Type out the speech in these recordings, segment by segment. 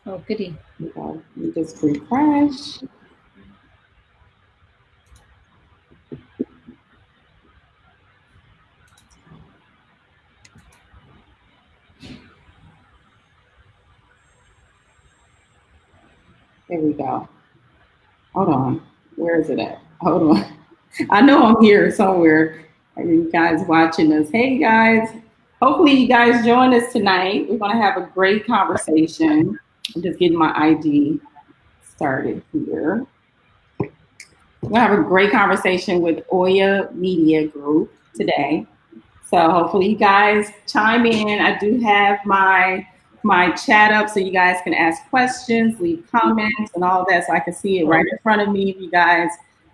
Oh, goody. Let me just refresh. There we go. Hold on. Where is it at? Hold on. I know I'm here somewhere. Are you guys watching us? Hey guys. Hopefully you guys join us tonight. We're gonna have a great conversation. I'm just getting my ID started here. We're gonna have a great conversation with Oya Media Group today. So hopefully you guys chime in. I do have my chat up so you guys can ask questions, leave comments, and all that, so I can see it right in front of me. If you guys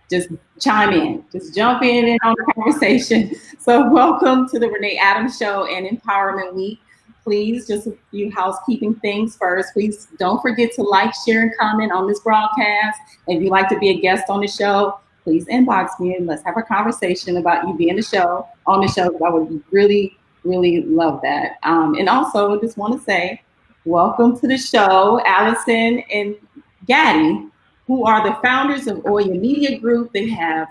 just chime in, just jump in on the conversation. So welcome to the Renee Adams Show and Empowerment Week. Please, just a few housekeeping things first. Please don't forget to like, share, and comment on this broadcast. If you'd like to be a guest on the show, please inbox me and let's have a conversation about you being on the show. I would really, really love that. And also, I just want to say, welcome to the show, Alison and Gaddy, who are the founders of Oya Media Group. They have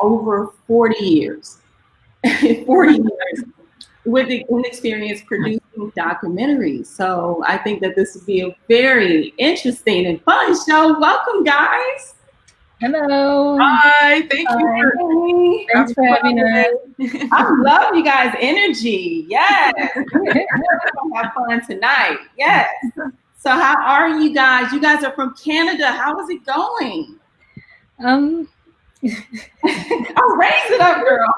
over 40 years, 40 years with experience producing documentaries. So I think that this would be a very interesting and fun show. Welcome, guys. Hello. Hi, thank you. Thanks for having us. I love you guys' energy. Yes. We're gonna have fun tonight. Yes. So how are you guys? You guys are from Canada. How is it going? I'll raise it up, girl.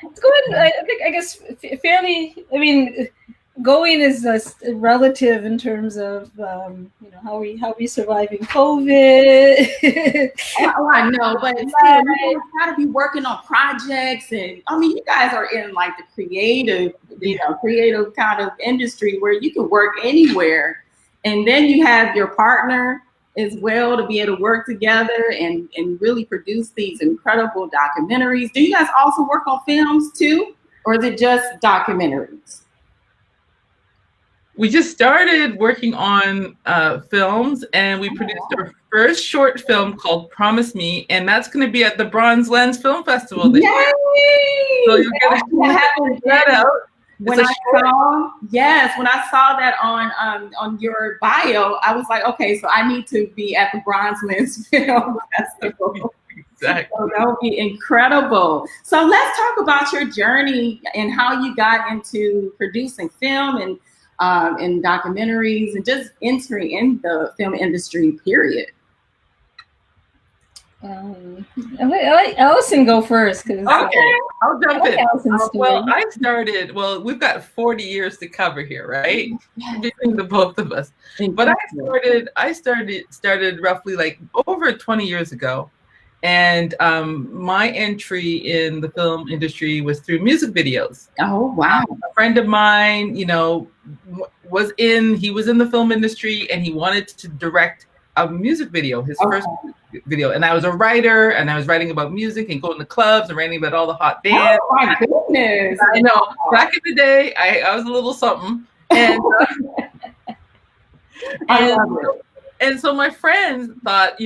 It's going, I think, I guess, fairly, I mean, going is relative in terms of how we surviving COVID. I know, but still, you gotta be working on projects, and I mean, you guys are in like the creative kind of industry where you can work anywhere, and then you have your partner as well to be able to work together and really produce these incredible documentaries. Do you guys also work on films too, or is it just documentaries? We just started working on films, and we produced our first short film called Promise Me, and that's going to be at the Bronze Lens Film Festival this year. So you'll get that out. When I saw that on your bio, I was like, okay, so I need to be at the Bronze Lens Film Festival. Exactly. So that would be incredible. So let's talk about your journey and how you got into producing film and documentaries and just entering in the film industry, period. I'll let Alison go first. Okay, I'll jump in. We've got 40 years to cover here, right? Between the both of us. But I started roughly like over 20 years ago. And my entry in the film industry was through music videos. Oh, wow. A friend of mine, he was in the film industry, and he wanted to direct a music video, his first video. And I was a writer, and I was writing about music and going to clubs and writing about all the hot bands. Oh, my goodness. I know. Back in the day, I was a little something. And, and so my friends thought,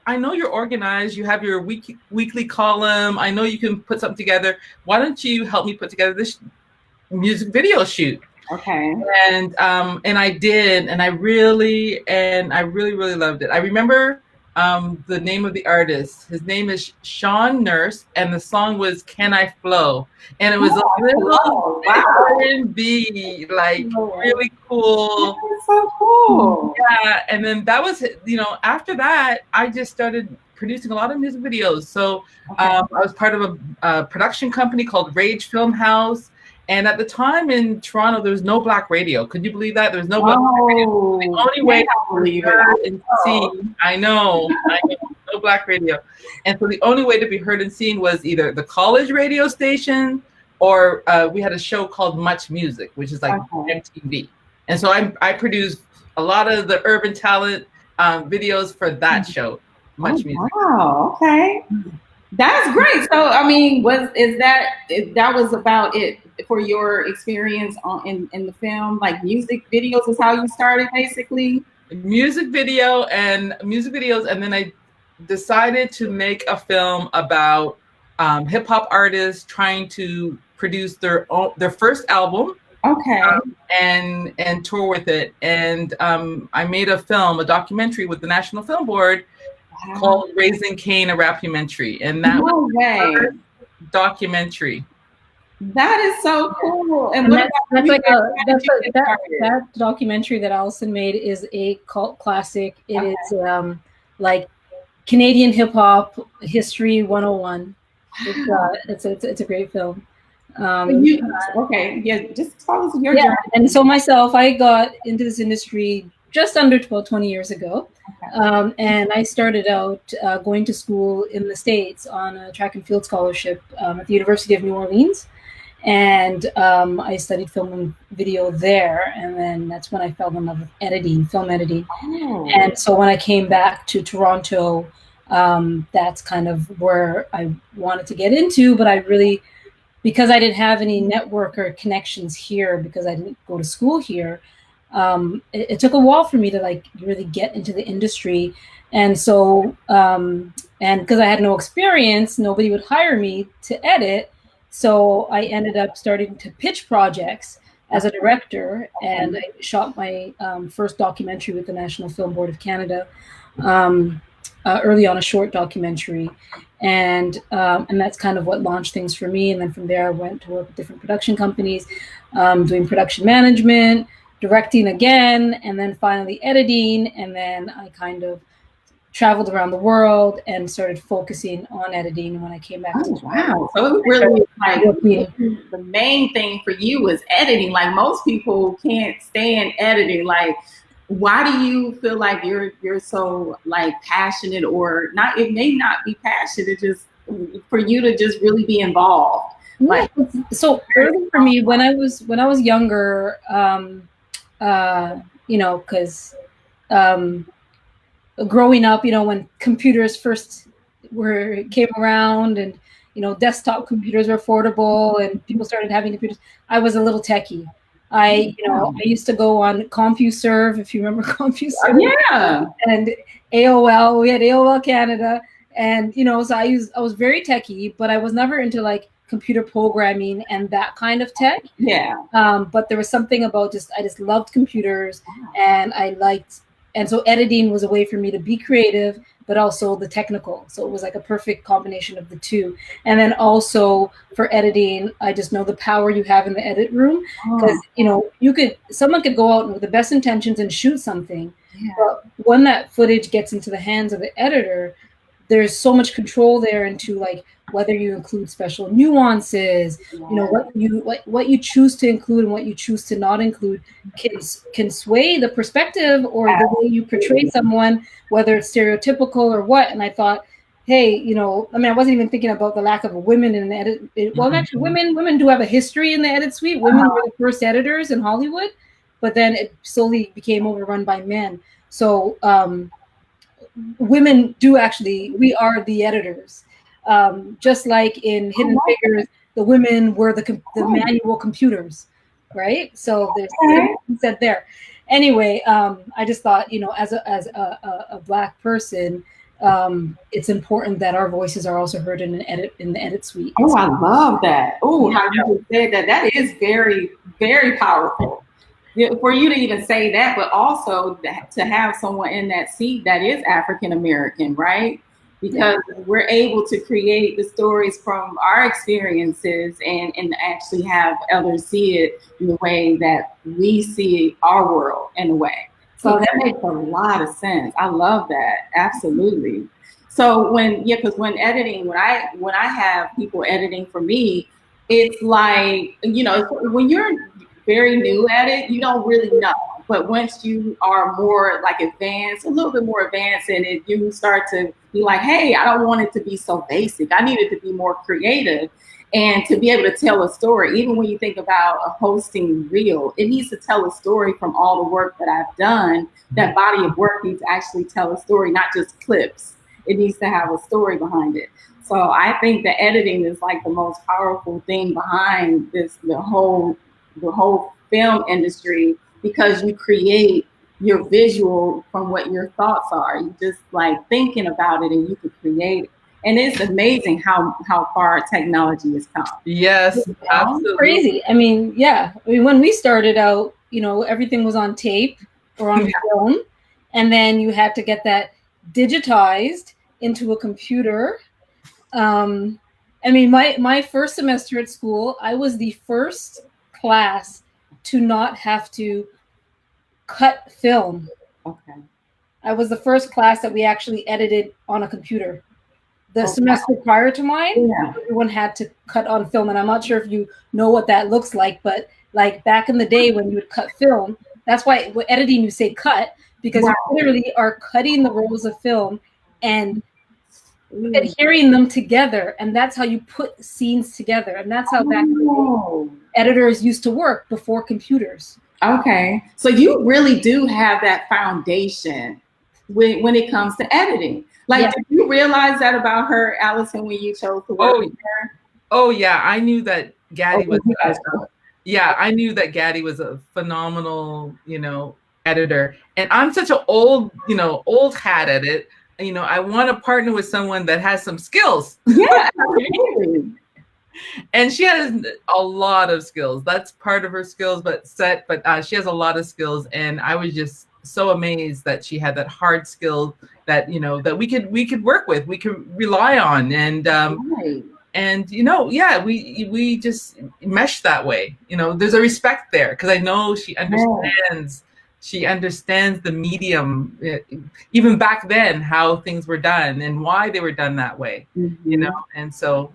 I know you're organized. You have your weekly column. I know you can put something together. Why don't you help me put together this music video shoot? Okay. And I did, and I really loved it. I remember the name of the artist. His name is Sean Nurse, and the song was "Can I Flow?" And it was a little R&B, like really cool. That's so cool. Yeah, and then that was, after that, I just started producing a lot of music videos. So I was part of a production company called Rage Film House. And at the time in Toronto, there was no black radio. Could you believe that? There was no black radio. The only way to heard and seen, I know, no black radio. And so the only way to be heard and seen was either the college radio station, or we had a show called Much Music, which is like MTV. And so I produced a lot of the urban talent videos for that show, Much Music. Wow, okay. That's great. So, I mean, that was about it for your experience in the film? Like music videos is how you started, basically? music videos, and then I decided to make a film about hip hop artists trying to produce their first album. Okay. And tour with it. And I made a documentary with the National Film Board called Raising Cain, a Rapumentary. And that was the first documentary. That is so cool. And that documentary that Alison made is a cult classic. It is like Canadian hip hop history 101. It's a great film. Just tell us your journey. And so myself, I got into this industry just under 20 years ago. Okay. And I started out going to school in the States on a track and field scholarship at the University of New Orleans. And I studied film and video there. And then that's when I fell in love with film editing. Oh. And so when I came back to Toronto, that's kind of where I wanted to get into, but because I didn't have any network or connections here, because I didn't go to school here, it took a while for me to like really get into the industry. And so, and because I had no experience, nobody would hire me to edit. So I ended up starting to pitch projects as a director, and I shot my first documentary with the National Film Board of Canada early on, a short documentary. And that's kind of what launched things for me. And then from there, I went to work with different production companies, doing production management, directing again, and then finally editing. And then I kind of traveled around the world and started focusing on editing when I came back. Oh, wow. So it really like the main thing for you was editing. Like most people can't stand editing. Like, why do you feel like you're so like passionate, or not? It may not be passionate, just for you to just really be involved. Like, so early for me, when I was younger, because growing up, when computers first came around, and desktop computers were affordable, and people started having computers, I was a little techie. I used to go on CompuServe, if you remember CompuServe. Yeah. And AOL, we had AOL Canada, and so I was very techie, but I was never into like computer programming and that kind of tech. Yeah. But there was something about I just loved computers, and and so editing was a way for me to be creative, but also the technical. So it was like a perfect combination of the two. And then also for editing, I just know the power you have in the edit room, because someone could go out with the best intentions and shoot something, but when that footage gets into the hands of the editor, there's so much control there into like whether you include special nuances, what you choose to include and what you choose to not include can sway the perspective or the way you portray someone, whether it's stereotypical or what. And I thought, hey, I wasn't even thinking about the lack of women in the edit. Well, actually, women do have a history in the edit suite. Women were the first editors in Hollywood, but then it slowly became overrun by men. So women we are the editors. Just like in Hidden Figures, the women were the manual computers, right? So there's said there. Anyway, I just thought, as a Black person, it's important that our voices are also heard in the edit suite. Oh, I love that. Oh, how you said that. That is very, very powerful. For you to even say that, but also to have someone in that seat that is African American, right? Because we're able to create the stories from our experiences and actually have others see it in the way that we see our world in a way. So that makes a lot of sense. I love that. Absolutely. So because when editing, when I have people editing for me, it's like, when you're very new at it, you don't really know. But once you are more like advanced, a little bit more advanced in it, you start to be like, hey, I don't want it to be so basic. I need it to be more creative and to be able to tell a story. Even when you think about a hosting reel, it needs to tell a story from all the work that I've done. That body of work needs to actually tell a story, not just clips. It needs to have a story behind it. So I think the editing is like the most powerful thing behind the whole film industry, because you create your visual from what your thoughts are. You just like thinking about it and you could create it. And it's amazing how far technology has come. Yes, absolutely. Crazy. I mean, yeah. I mean, when we started out, you know, everything was on tape or on film, and then you had to get that digitized into a computer. I mean, my first semester at school, I was the first class to not have to cut film. Okay. I was the first class that we actually edited on a computer. The semester prior to mine, everyone had to cut on film. And I'm not sure if you know what that looks like, but like back in the day when you would cut film, that's why with editing you say cut, because you literally are cutting the rolls of film and adhering them together. And that's how you put scenes together. And that's how back in the day, editors used to work before computers. Okay. So you really do have that foundation when it comes to editing. Like, did you realize that about her, Alison, when you chose to work with her? Oh yeah, I knew that Gaddy was. I knew that Gaddy was a phenomenal, you know, editor, and I'm such an old hat at it. You know, I want to partner with someone that has some skills. Yeah, absolutely. And she has a lot of skills. That's part of her skills, but she has a lot of skills, and I was just so amazed that she had that hard skill that, you know, that we could work with, we could rely on, and and you know, we just mesh that way. You know, there's a respect there because I know she understands. She understands the medium, even back then, how things were done and why they were done that way. You know, and so.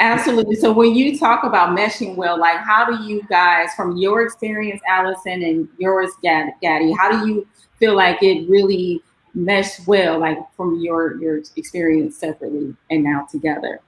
Absolutely. So when you talk about meshing well, like how do you guys, from your experience, Alison, and yours, Gaddy, how do you feel like it really meshed well, like from your experience separately and now together?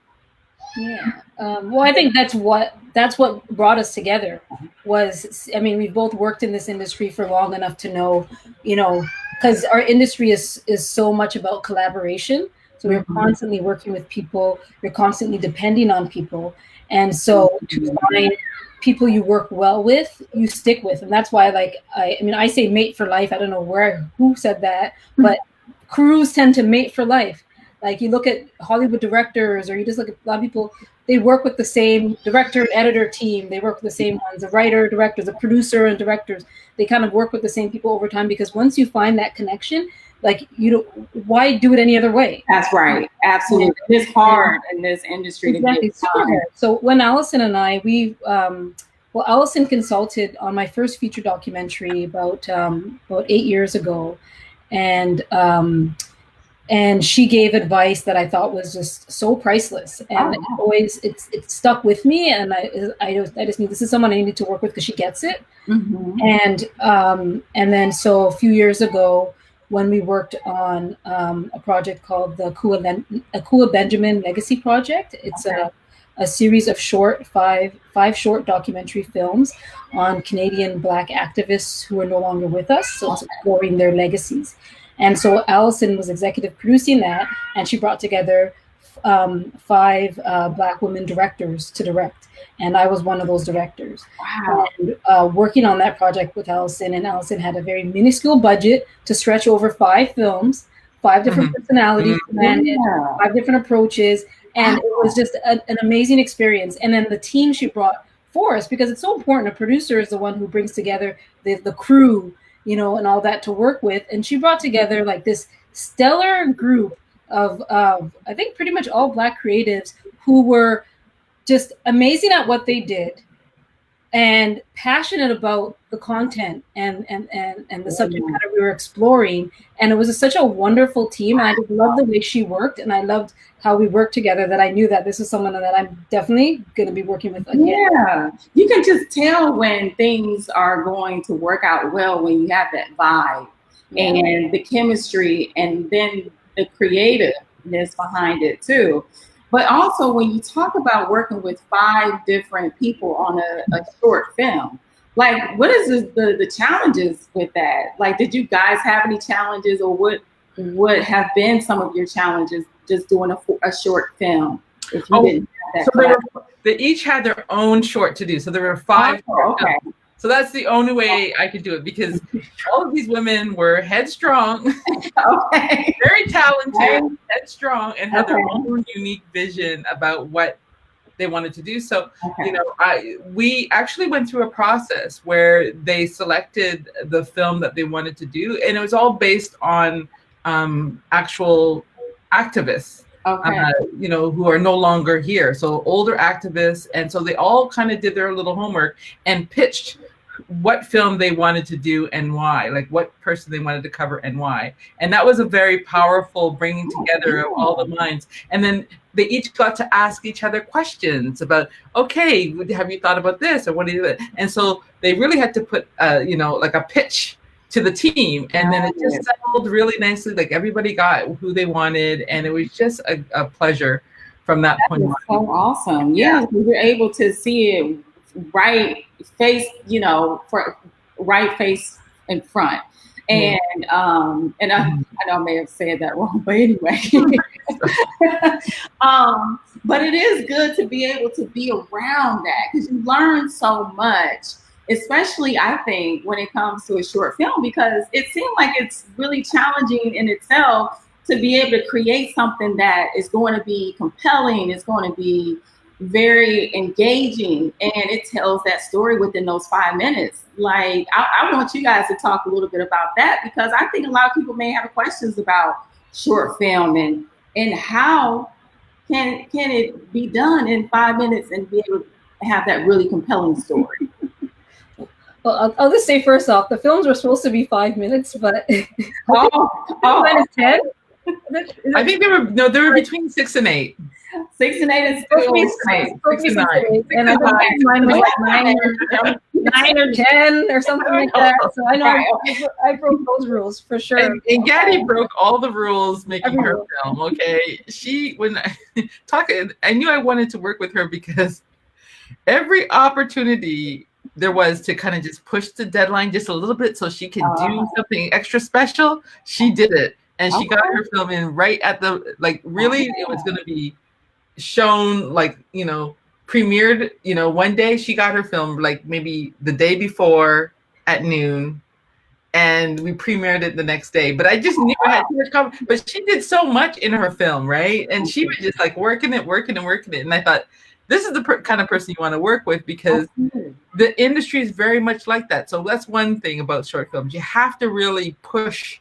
Yeah. Well, I think that's what brought us together was, I mean, we've both worked in this industry for long enough to know, you know, because our industry is so much about collaboration. So we're constantly working with people. You're constantly depending on people. And so to find people you work well with, you stick with. And that's why, like, I mean, I say mate for life. I don't know who said that, but crews tend to mate for life. Like you look at Hollywood directors, or you just look at a lot of people, they work with the same director and editor team. They work with the same ones, the writer, directors, the producer and directors. They kind of work with the same people over time, because once you find that connection, like, you know, why do it any other way? That's right. Absolutely. It's hard in this industry to get time. So when Alison and I, Alison consulted on my first feature documentary about 8 years ago. And she gave advice that I thought was just so priceless. And it stuck with me. And I just knew this is someone I needed to work with because she gets it. And then so a few years ago, when we worked on a project called the Akua Benjamin Legacy Project. It's a series of five short documentary films on Canadian Black activists who are no longer with us. So it's exploring their legacies. And so Alison was executive producing that, and she brought together 5 Black women directors to direct. And I was one of those directors. Wow. And working on that project with Alison, and Alison had a very minuscule budget to stretch over 5 films, 5 different personalities, 5 different approaches. And it was just an amazing experience. And then the team she brought for us, because it's so important. A producer is the one who brings together the crew, you know, and all that to work with. And she brought together like this stellar group of I think pretty much all Black creatives who were just amazing at what they did and passionate about the content and the subject matter we were exploring. And it was such a wonderful team. And I just loved the way she worked, and I loved how we worked together, that I knew that this is someone that I'm definitely going to be working with again. Yeah, you can just tell when things are going to work out well when you have that vibe and the chemistry, and then the creativeness behind it too. But also when you talk about working with 5 different people on a short film, like what is the challenges with that? Like, did you guys have any challenges, or what have been some of your challenges just doing a short film? If you didn't have that they each had their own short to do. So there were 5. So that's the only way I could do it, because all of these women were headstrong, Okay. very talented, headstrong, and had their Okay. own unique vision about what they wanted to do. So, Okay. you know, we actually went through a process where they selected the film that they wanted to do, and it was all based on actual activists, Okay. you know, who are no longer here. So older activists, and so they all kind of did their little homework and pitched what film they wanted to do and why, like what person they wanted to cover and why. And that was a very powerful bringing together of all the minds. And then they each got to ask each other questions about, okay, have you thought about this, or what do you? And so they really had to put, you know, like a pitch to the team, and then it just settled really nicely. Like everybody got who they wanted, and it was just a pleasure from that point on. So awesome. Yeah, you're able to see it right face, you know, for right face in front. And I know I may have said that wrong, but anyway. But it is good to be able to be around that, because you learn so much, especially I think when it comes to a short film, because it seemed like it's really challenging in itself to be able to create something that is going to be compelling, it's going to be very engaging, and it tells that story within those 5 minutes. Like, I want you guys to talk a little bit about that, because I think a lot of people may have questions about short film and how can it be done in 5 minutes and be able to have that really compelling story. Well, I'll just say first off, the films were supposed to be 5 minutes, but oh. 10. I think they were between 6 and 8. 6 and 8 is still 6 and 9. And I think mine was like 9 or 10 or something like that. So I know I broke those rules for sure. And Gaddy broke all the rules making her film. Okay, I knew I wanted to work with her because every opportunity there was to kind of just push the deadline just a little bit so she could do something extra special, she did it. And she got her film in right at the, like, really, it was going to be shown, like, you know, premiered, you know, one day. She got her film like maybe the day before at noon, and we premiered it the next day. But I just knew I had too much confidence. But she did so much in her film, right? And she was just like working it. And I thought, this is the kind of person you want to work with, because the industry is very much like that. So that's one thing about short films. You have to really push.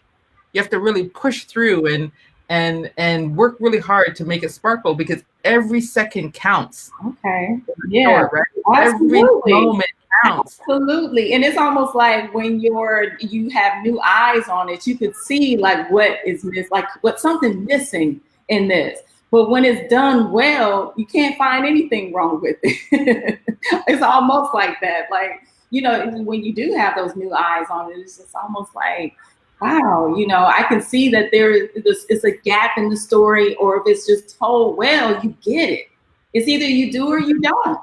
You have to really push through and work really hard to make it sparkle, because every second counts. Okay. Yeah. Right? Every moment counts. Absolutely. And it's almost like when you have new eyes on it, you could see like what is like what's something missing in this. But when it's done well, you can't find anything wrong with it. It's almost like that. Like, you know, when you do have those new eyes on it, it's just almost like, wow, you know, I can see that it's a gap in the story, or if it's just told well, you get it. It's either you do or you don't.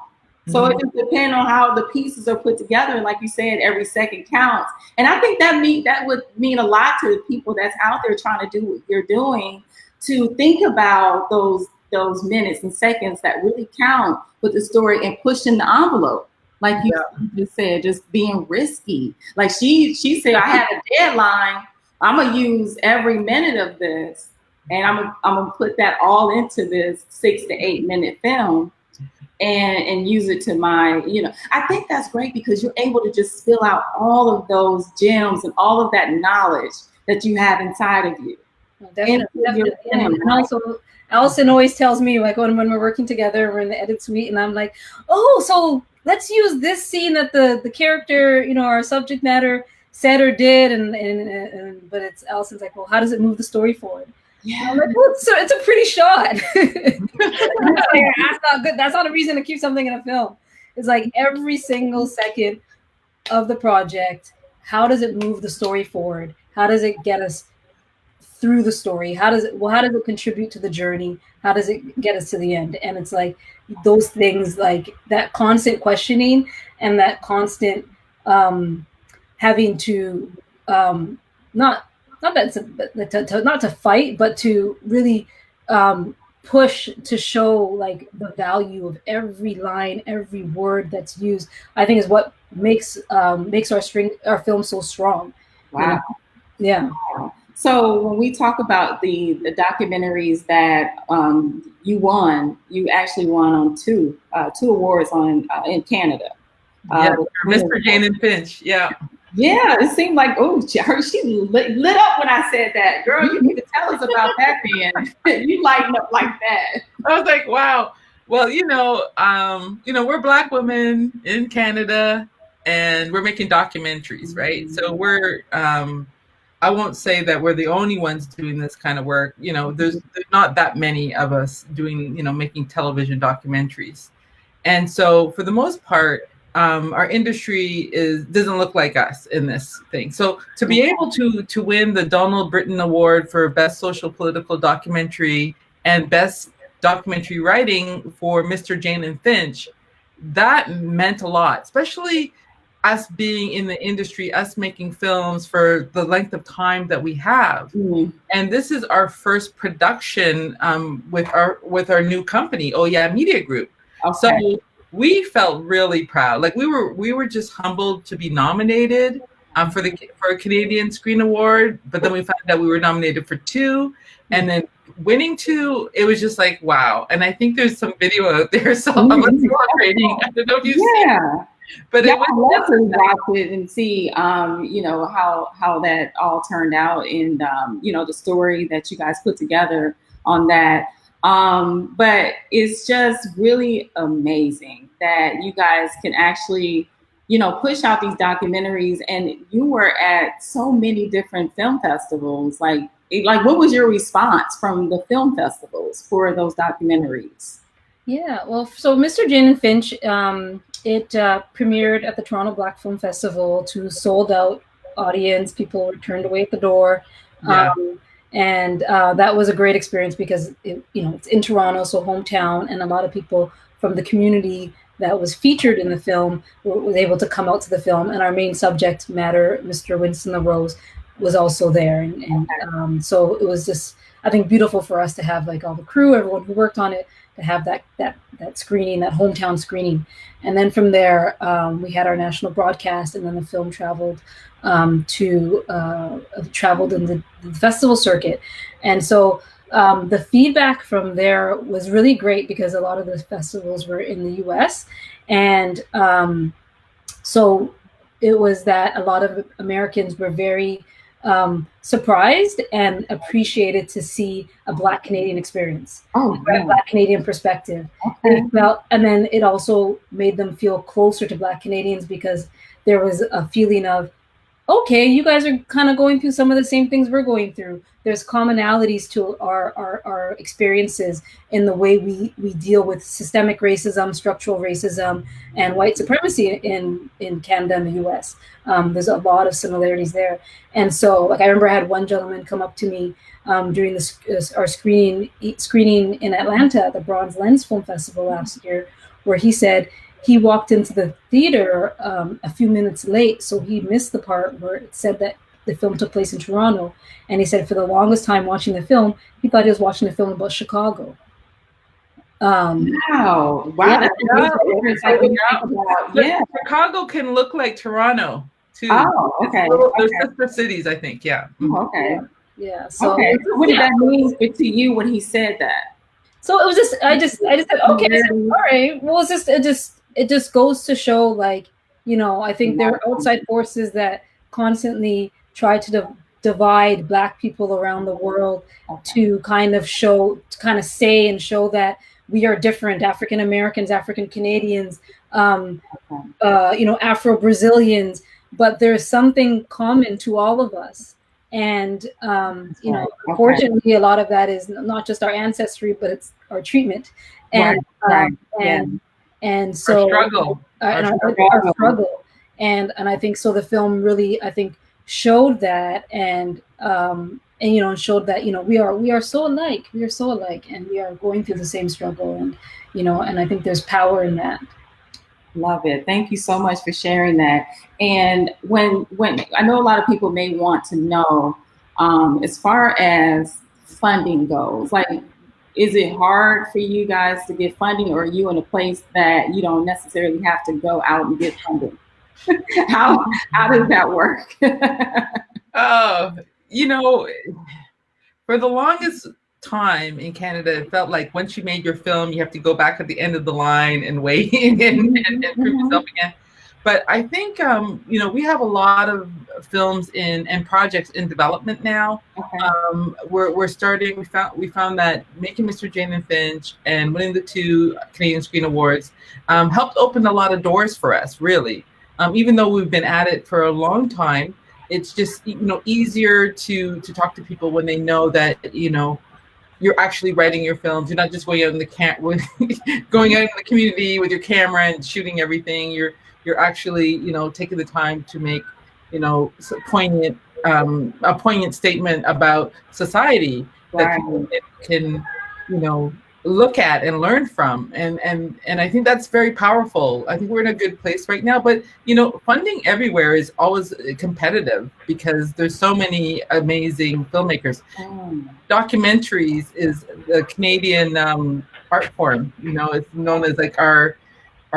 So it just depends on how the pieces are put together. And like you said, every second counts. And I think that would mean a lot to the people that's out there trying to do what you're doing, to think about those minutes and seconds that really count with the story and pushing the envelope. Like you just said, just being risky. Like she said, I have a deadline. I'm gonna use every minute of this, and I'm gonna put that all into this 6 to 8 minute film, and use it to my, you know. I think that's great, because you're able to just spill out all of those gems and all of that knowledge that you have inside of you. Definitely. And also, Alison always tells me, like, when we're working together, we're in the edit suite, and I'm like, oh, so let's use this scene that the character, you know, our subject matter said or did, but it's Alison's like, well, how does it move the story forward? Yeah, I'm like, well, it's a pretty shot. That's not good. That's not a reason to keep something in a film. It's like every single second of the project, how does it move the story forward? How does it get us through the story? How does it contribute to the journey? How does it get us to the end? And it's like those things, like that constant questioning and that constant having to not to fight, but to really push to show like the value of every line, every word that's used, I think is what makes our film so strong. Wow. You know? Yeah. Wow. So when we talk about the documentaries that you actually won on two awards in Canada. Yeah, Mr. Jane and Finch. Yeah. Yeah, it seemed like, oh, she lit up when I said that. Girl, you need to tell us about that then. You lighten up like that. I was like, wow. Well, we're Black women in Canada and we're making documentaries, right? So we're I won't say that we're the only ones doing this kind of work. There's not that many of us doing, making television documentaries. And so for the most part, our industry doesn't look like us in this thing. So to be able to win the Donald Britton Award for Best Social Political Documentary and Best Documentary Writing for Mr. Jane and Finch, that meant a lot, especially us being in the industry, us making films for the length of time that we have. Mm-hmm. And this is our first production with our new company, Oya Media Group. Okay. So we felt really proud. Like we were just humbled to be nominated for a Canadian Screen Award, but then we found out we were nominated for 2, and then winning 2. It was just like, wow. And I think there's some video out there, so I'm celebrating. I don't know if you've seen it. But yeah, I'd love to watch it and see, how that all turned out, and the story that you guys put together on that. But it's just really amazing that you guys can actually, push out these documentaries, and you were at so many different film festivals. Like what was your response from the film festivals for those documentaries? Yeah, well, so Mr. Jane and Finch, it premiered at the Toronto Black Film Festival to sold out audience. People were turned away at the door. Yeah. And that was a great experience because it's in Toronto, so hometown, and a lot of people from the community that was featured in the film was able to come out to the film. And our main subject matter, Mr. Winston LaRose, was also there. And so it was just, I think, beautiful for us to have like all the crew, everyone who worked on it, to have that screening, that hometown screening. And then from there, we had our national broadcast, and then the film traveled in the festival circuit. And so the feedback from there was really great because a lot of the festivals were in the US. And so it was that a lot of Americans were very surprised and appreciated to see a Black Canadian experience, a Black Canadian perspective. Okay. And then it also made them feel closer to Black Canadians because there was a feeling of, okay, you guys are kind of going through some of the same things we're going through. There's commonalities to our experiences in the way we deal with systemic racism, structural racism, and white supremacy in Canada and the US. There's a lot of similarities there. And so, like, I remember I had one gentleman come up to me during our screening in Atlanta at the Bronze Lens Film Festival last year, where he said he walked into the theater a few minutes late, so he missed the part where it said that the film took place in Toronto. And he said for the longest time watching the film, he thought he was watching a film about Chicago. Wow. Yeah. Chicago can look like Toronto too. Oh, okay. There's sister cities, I think. Yeah. Okay. Yeah. So what did that mean to you when he said that? So it was just, I just said, okay, I said, all right. Well, it just goes to show, like, I think there are outside forces that constantly try to divide Black people around the world to kind of say and show that we are different, African Americans, African Canadians, Afro-Brazilians, but there's something common to all of us. And, unfortunately, a lot of that is not just our ancestry, but it's our treatment. And, and so our struggle. And I think so the film really, I think, showed that and showed that, we are so alike. We are so alike, and we are going through the same struggle. And, and I think there's power in that. Love it. Thank you so much for sharing that. And when I know a lot of people may want to know, as far as funding goes, like, is it hard for you guys to get funding, or are you in a place that you don't necessarily have to go out and get funding? How does that work? For the longest time in Canada, it felt like once you made your film, you have to go back at the end of the line and wait and prove yourself again. But I think, we have a lot of films and projects in development now. Okay. We're starting. We found that making Mr. Jane and Finch and winning the 2 Canadian Screen Awards helped open a lot of doors for us. Really, even though we've been at it for a long time, it's just easier to talk to people when they know that you're actually writing your films. You're not just going out in the going out in the community with your camera and shooting everything. You're actually, taking the time to make, a poignant statement about society that people can, look at and learn from. And I think that's very powerful. I think we're in a good place right now. But, funding everywhere is always competitive because there's so many amazing filmmakers. Documentaries is the Canadian art form. It's known as like our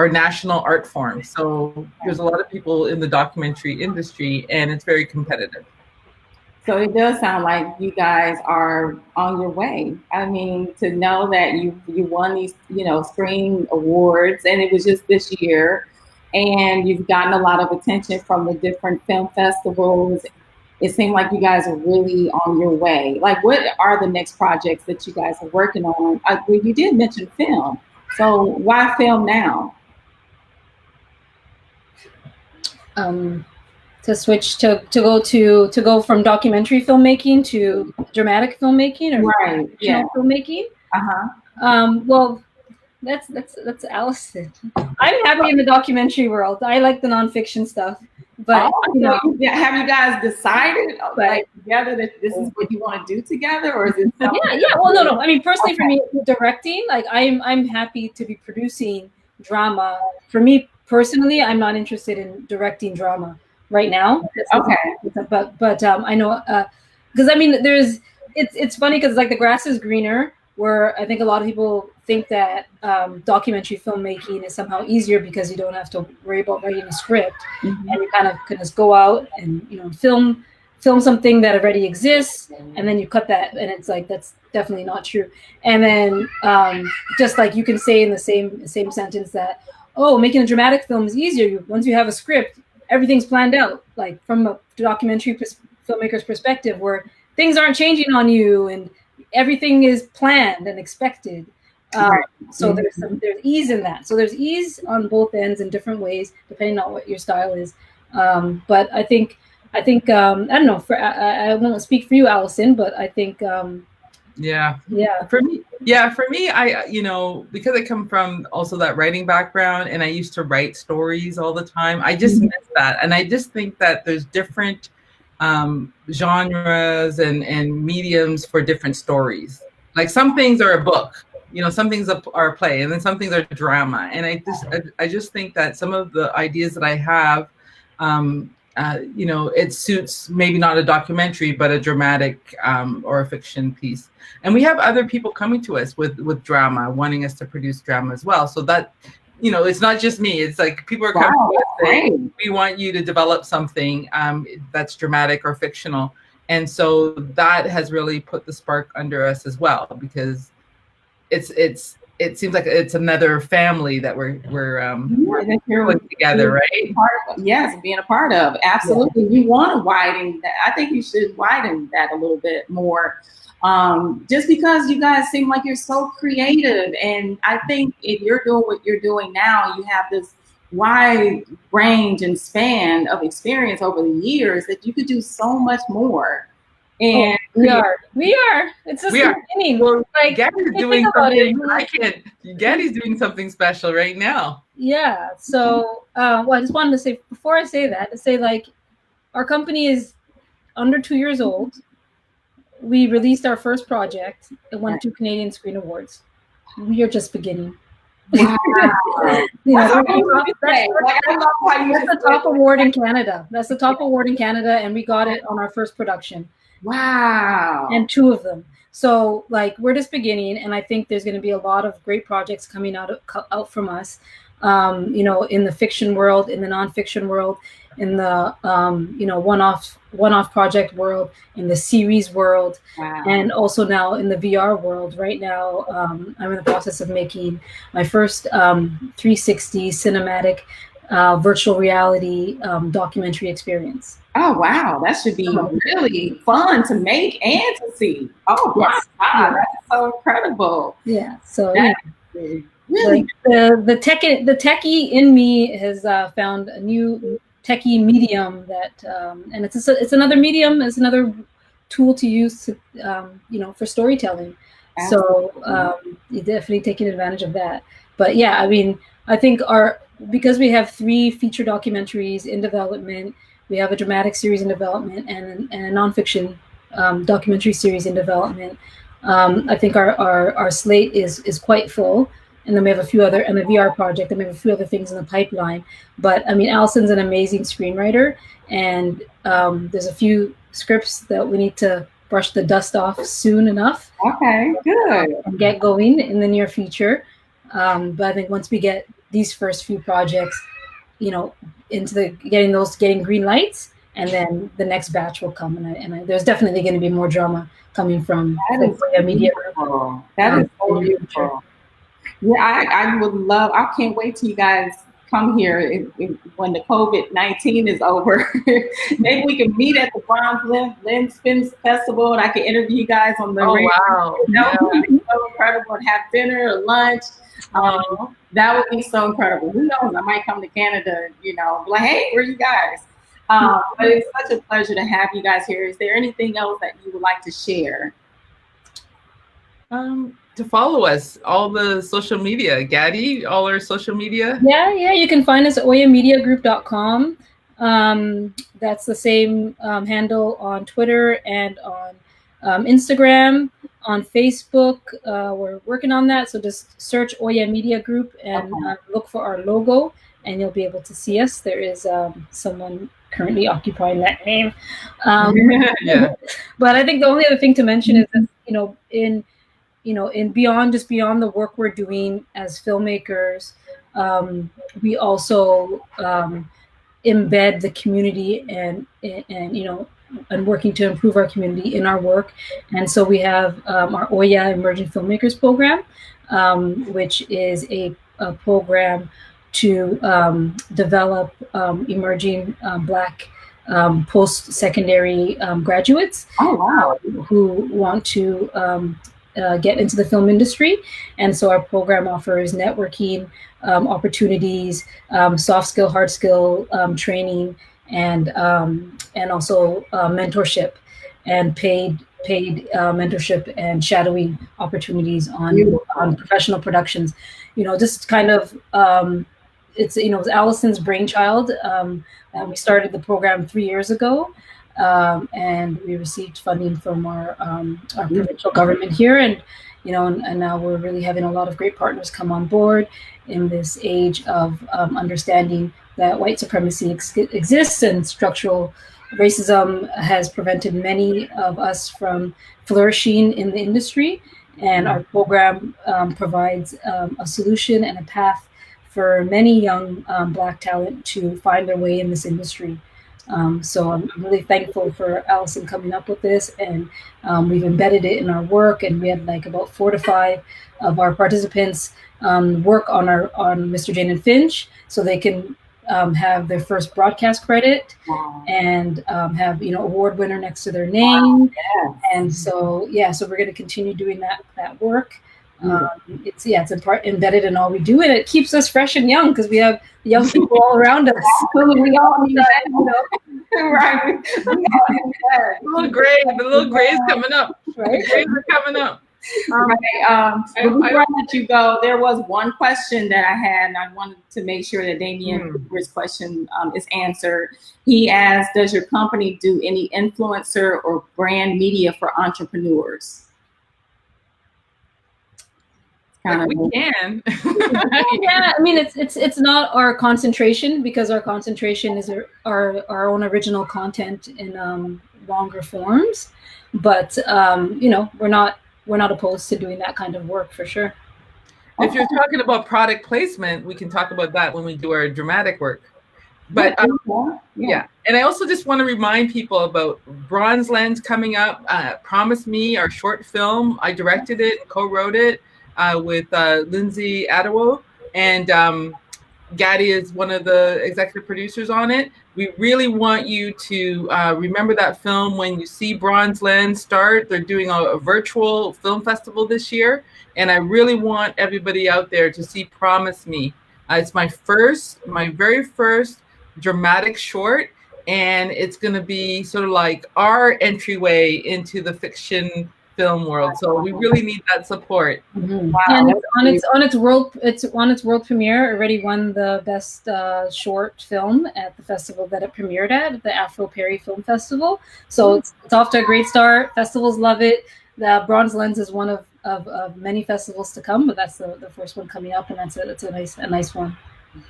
national art form. So there's a lot of people in the documentary industry, and it's very competitive. So it does sound like you guys are on your way. I mean, to know that you won these, Screen Awards, and it was just this year, and you've gotten a lot of attention from the different film festivals. It seemed like you guys are really on your way. Like, what are the next projects that you guys are working on? Well, you did mention film. So why film now? To switch to go from documentary filmmaking to dramatic filmmaking or filmmaking. Well, that's Alison. I'm happy in the documentary world. I like the nonfiction stuff. But have you guys decided together that this is what you want to do together, or is it? Well, no. I mean, personally, for me, directing, like I'm happy to be producing drama. For me personally, I'm not interested in directing drama right now. But I know because I mean, it's funny because like the grass is greener. Where I think a lot of people think that documentary filmmaking is somehow easier because you don't have to worry about writing a script, and you kind of can just go out and film something that already exists, and then you cut that, and it's like that's definitely not true. And then just like you can say in the same sentence that making a dramatic film is easier. Once you have a script, everything's planned out. Like from a documentary filmmaker's perspective, where things aren't changing on you and everything is planned and expected. So there's ease in that. So there's ease on both ends in different ways, depending on what your style is. But I think I don't know. I won't speak for you, Alison, but I think For me, I because I come from also that writing background, and I used to write stories all the time. I just miss that, and I just think that there's different genres and mediums for different stories. Like some things are a book, some things are a play, and then some things are drama. And I just think that some of the ideas that I have, it suits maybe not a documentary, but a dramatic or a fiction piece. And we have other people coming to us with drama, wanting us to produce drama as well. So that, it's not just me. It's like people are coming to us saying, we want you to develop something that's dramatic or fictional. And so that has really put the spark under us as well, because it seems like it's another family that we're putting together, right? Yes, being a part of. Absolutely. You want to widen that. I think you should widen that a little bit more. Just because you guys seem like you're so creative. And I think if you're doing what you're doing now, you have this wide range and span of experience over the years that you could do so much more. And we are. It's just the beginning. Well, like, Gaddy's doing something. Gaddy's doing something special right now. Yeah. So, I just wanted to say before I say that, like, our company is under 2 years old. We released our first project. It won 2 Canadian Screen Awards. We are just beginning. Wow. That's the top award in Canada. That's the top award in Canada, and we got it on our first production. Wow. And 2 of them. So like we're just beginning, and I think there's going to be a lot of great projects coming out from us. You know, in the fiction world, in the nonfiction world, in the you know, one-off project world, in the series world, Wow. and also now in the VR world. Right now, I'm in the process of making my first 360 cinematic virtual reality documentary experience. Oh, wow. That should be really fun to make and to see. Oh, Yes. my God. Yeah. That's so incredible. Yeah. So That's really the techie in me has found a new techie medium that, and it's another medium, it's another tool to use to, you know, for storytelling. Absolutely. So you're definitely taking advantage of that. But yeah, I mean, I think because we have 3 feature documentaries in development, we have a dramatic series in development, and a nonfiction documentary series in development. I think our slate is quite full. And then we have a few other, and a VR project, and we have a few other things in the pipeline. But I mean, Alison's an amazing screenwriter, and there's a few scripts that we need to brush the dust off soon enough. Okay, good. And get going in the near future. But I think once we get these first few projects, you know, into getting green lights, and then the next batch will come. And there's definitely going to be more drama coming from the Oya Media Group. That is so beautiful. Yeah, I would love, I can't wait till you guys come here when the COVID-19 is over. Maybe we can meet at the Bronze Lens Film Festival, and I can interview you guys on the radio. Wow. That would be so incredible, and have dinner or lunch. That would be so incredible. Who knows? I might come to Canada, you know, like, hey, where are you guys? But it's such a pleasure to have you guys here. Is there anything else that you would like to share? To follow us, all the social media, Gaddy, all our social media. Yeah, you can find us at oyamediagroup.com. That's the same handle on Twitter and on Instagram, on Facebook. We're working on that, so just search Oya Media Group and look for our logo, and you'll be able to see us. There is someone currently occupying that name. Yeah. But I think the only other thing to mention is that, in beyond the work we're doing as filmmakers, we also embed the community and working to improve our community in our work. And so we have our Oya Emerging Filmmakers program, which is a program to develop emerging Black post-secondary graduates who want to get into the film industry. And so our program offers networking opportunities, soft skill, hard skill training, and also mentorship and paid mentorship and shadowing opportunities on professional productions. Just kind of it's Alison's brainchild. We started the program 3 years ago. And we received funding from our provincial government here, and now we're really having a lot of great partners come on board in this age of understanding that white supremacy exists, and structural racism has prevented many of us from flourishing in the industry. And our program provides a solution and a path for many young Black talent to find their way in this industry. So I'm really thankful for Alison coming up with this, and we've embedded it in our work, and we had like about 4 to 5 of our participants work on Mr. Jane and Finch, so they can have their first broadcast credit and have award winner next to their name. And so so we're going to continue doing that work. It's embedded in all we do, and it keeps us fresh and young because we have young people all around us. We all need that, right? The little grays coming up. Right? The grays are coming up. Before I let you go, there was one question that I had, and I wanted to make sure that Damien's question is answered. He asked, does your company do any influencer or brand media for entrepreneurs? We can. Yeah, I mean, it's not our concentration, because our concentration is our own original content, and longer forms. But you know, we're not opposed to doing that kind of work for sure. If you're talking about product placement, we can talk about that when we do our dramatic work. But yeah. And I also just want to remind people about Bronze Lens coming up. Promise Me, our short film. I directed it, co-wrote it with Lindsay Adewo, and Gaddy is one of the executive producers on it. We really want you to remember that film when you see Bronze Lens start. They're doing a virtual film festival this year, and I really want everybody out there to see Promise Me. It's my very first dramatic short, and it's going to be sort of like our entryway into the fiction film world. So we really need that support. Mm-hmm. Wow. And it's on its world premiere. Already won the best short film at the festival that it premiered at, the Afro Perry Film Festival. So it's off to a great start. Festivals love it. The Bronze Lens is one of many festivals to come, but that's the first one coming up, and it's a nice one.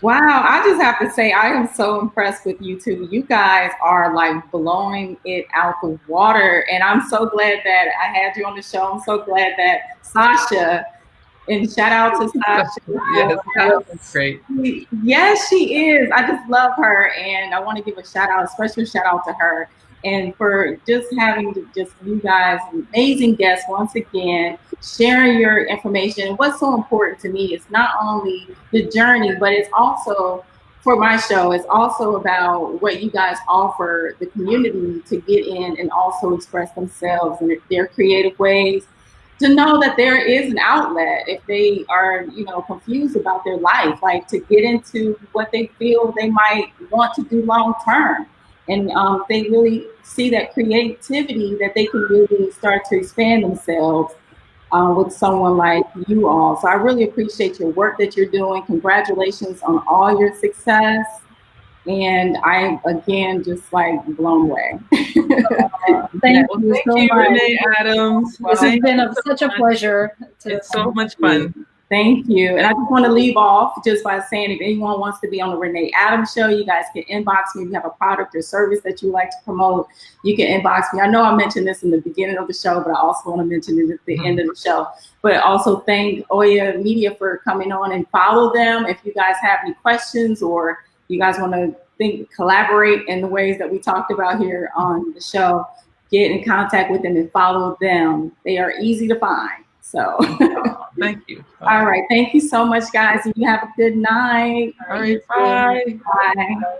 Wow, I just have to say I am so impressed with you two. You guys are like blowing it out the water, and I'm so glad that I had you on the show. I'm so glad that Sasha, and shout out to Sasha. Yes, that's great. Yes, she is. I just love her, and I want to give a special shout out to her, and for just having you guys, amazing guests once again, sharing your information. What's so important to me is not only the journey, but it's also, for my show, it's also about what you guys offer the community to get in and also express themselves in their creative ways, to know that there is an outlet if they are, confused about their life, like to get into what they feel they might want to do long term. And they really see that creativity, that they can really start to expand themselves with someone like you all. So I really appreciate your work that you're doing. Congratulations on all your success. And I'm, again, just like blown away. Thank you so much, Renee Adams. This has been such a pleasure. It's so much fun. Thank you. And I just want to leave off just by saying, if anyone wants to be on the Renee Adams Show, you guys can inbox me. If you have a product or service that you like to promote, you can inbox me. I know I mentioned this in the beginning of the show, but I also want to mention it at the end of the show. But also thank Oya Media for coming on, and follow them. If you guys have any questions, or you guys want to collaborate in the ways that we talked about here on the show, get in contact with them and follow them. They are easy to find. So thank you. All right. Thank you so much, guys. And you have a good night. All right. Bye. Bye.